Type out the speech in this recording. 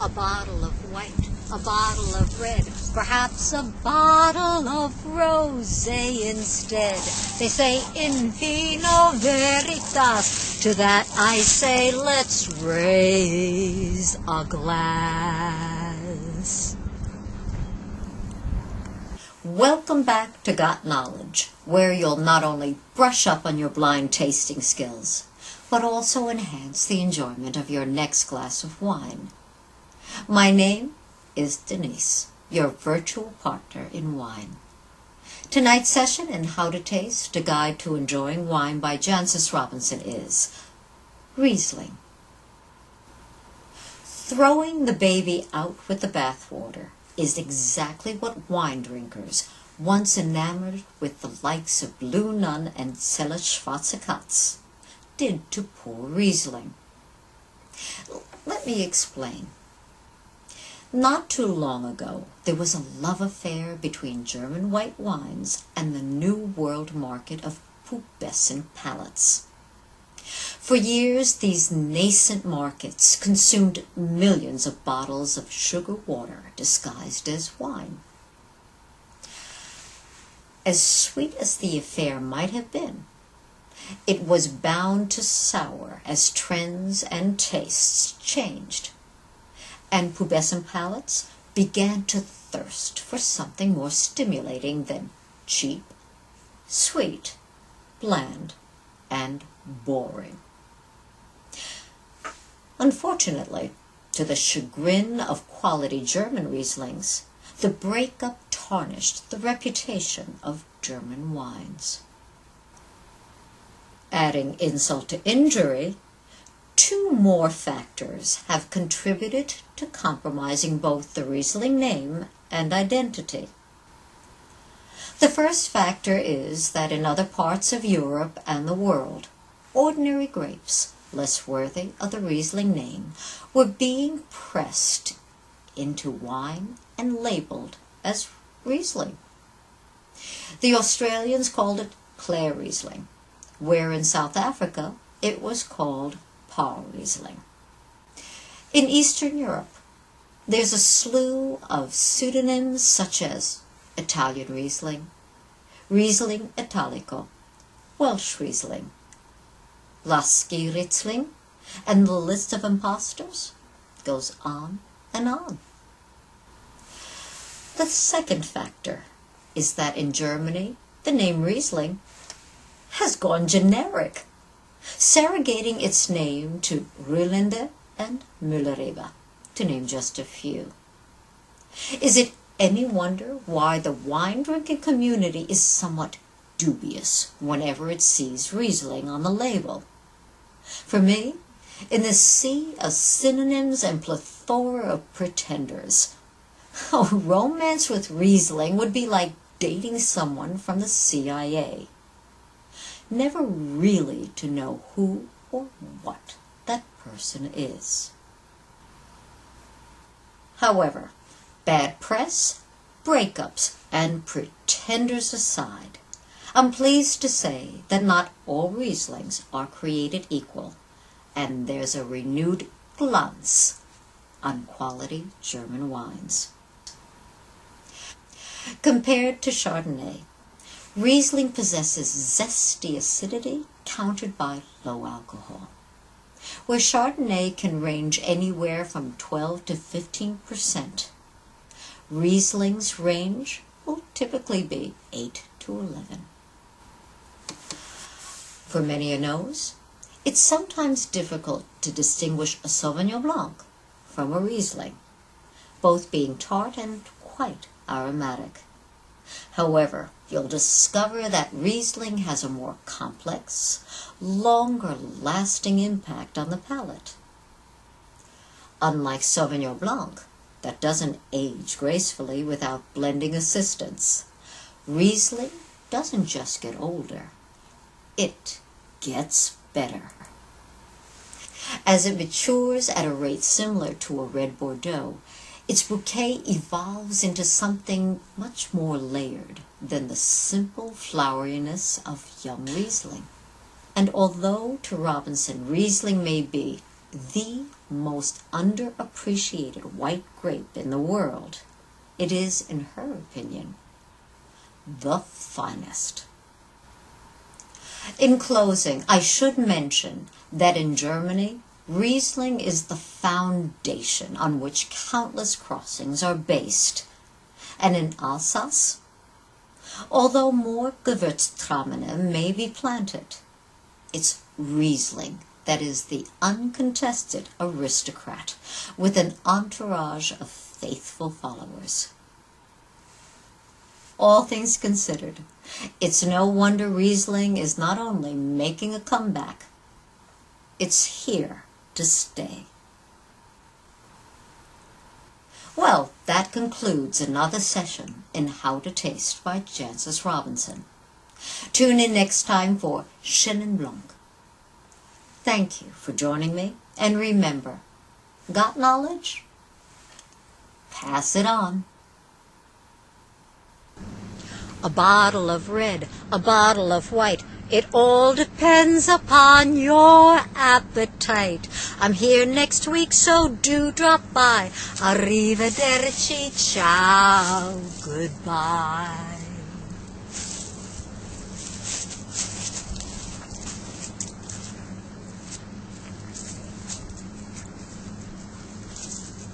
a bottle of white, a bottle of red, perhaps a bottle of rosé instead. They say in vino veritas. To that I say, let's raise a glass. Welcome back to Got Knowledge, where you'll not only brush up on your blind tasting skills, but also enhance the enjoyment of your next glass of wine. My name is DeniZe, your virtual partner in wine. Tonight's session in How to Taste, a Guide to Enjoying Wine by Jancis Robinson is Riesling. Throwing the baby out with the bathwater is exactly what wine drinkers, once enamored with the likes of Blue Nun and Zelle Schwarze, did to poor Riesling. Let me explain. Not too long ago, there was a love affair between German white wines and the new world market of pubescent palates. For years, these nascent markets consumed millions of bottles of sugar water disguised as wine. As sweet as the affair might have been, it was bound to sour as trends and tastes changed, and pubescent palates began to thirst for something more stimulating than cheap, sweet, bland, and boring. Unfortunately, to the chagrin of quality German Rieslings, the breakup tarnished the reputation of German wines. Adding insult to injury, two more factors have contributed to compromising both the Riesling name and identity. The first factor is that in other parts of Europe and the world, ordinary grapes, less worthy of the Riesling name, were being pressed into wine and labeled as Riesling. The Australians called it Clare Riesling, where in South Africa it was called Paul Riesling. In Eastern Europe, there's a slew of pseudonyms such as Italian Riesling, Riesling Italico, Welsh Riesling, Lasky Riesling, and the list of imposters goes on and on. The second factor is that in Germany, the name Riesling has gone generic, surrogating its name to Rühlende and Müllerrebe, to name just a few. Is it any wonder why the wine-drinking community is somewhat dubious whenever it sees Riesling on the label? For me, in this sea of synonyms and plethora of pretenders, romance with Riesling would be like dating someone from the CIA. Never really to know who or what that person is. However, bad press, breakups, and pretenders aside, I'm pleased to say that not all Rieslings are created equal, and there's a renewed glance on quality German wines. Compared to Chardonnay, Riesling possesses zesty acidity countered by low alcohol, where Chardonnay can range anywhere from 12 to 15%. Riesling's range will typically be 8 to 11. For many a nose, it's sometimes difficult to distinguish a Sauvignon Blanc from a Riesling, both being tart and quite aromatic. However, you'll discover that Riesling has a more complex, longer-lasting impact on the palate. Unlike Sauvignon Blanc, that doesn't age gracefully without blending assistance, Riesling doesn't just get older, it gets better. As it matures at a rate similar to a red Bordeaux, its bouquet evolves into something much more layered than the simple floweriness of young Riesling. And although to Robinson, Riesling may be the most underappreciated white grape in the world, it is, in her opinion, the finest. In closing, I should mention that in Germany, Riesling is the foundation on which countless crossings are based, and in Alsace, although more Gewürztraminer may be planted, it's Riesling that is the uncontested aristocrat with an entourage of faithful followers. All things considered, it's no wonder Riesling is not only making a comeback, it's here to stay. Well, that concludes another session in How to Taste by Jancis Robinson. Tune in next time for Chenin Blanc. Thank you for joining me, and remember, got knowledge? Pass it on. A bottle of red, a bottle of white, it all depends upon your appetite. I'm here next week, so do drop by. Arrivederci, ciao, goodbye.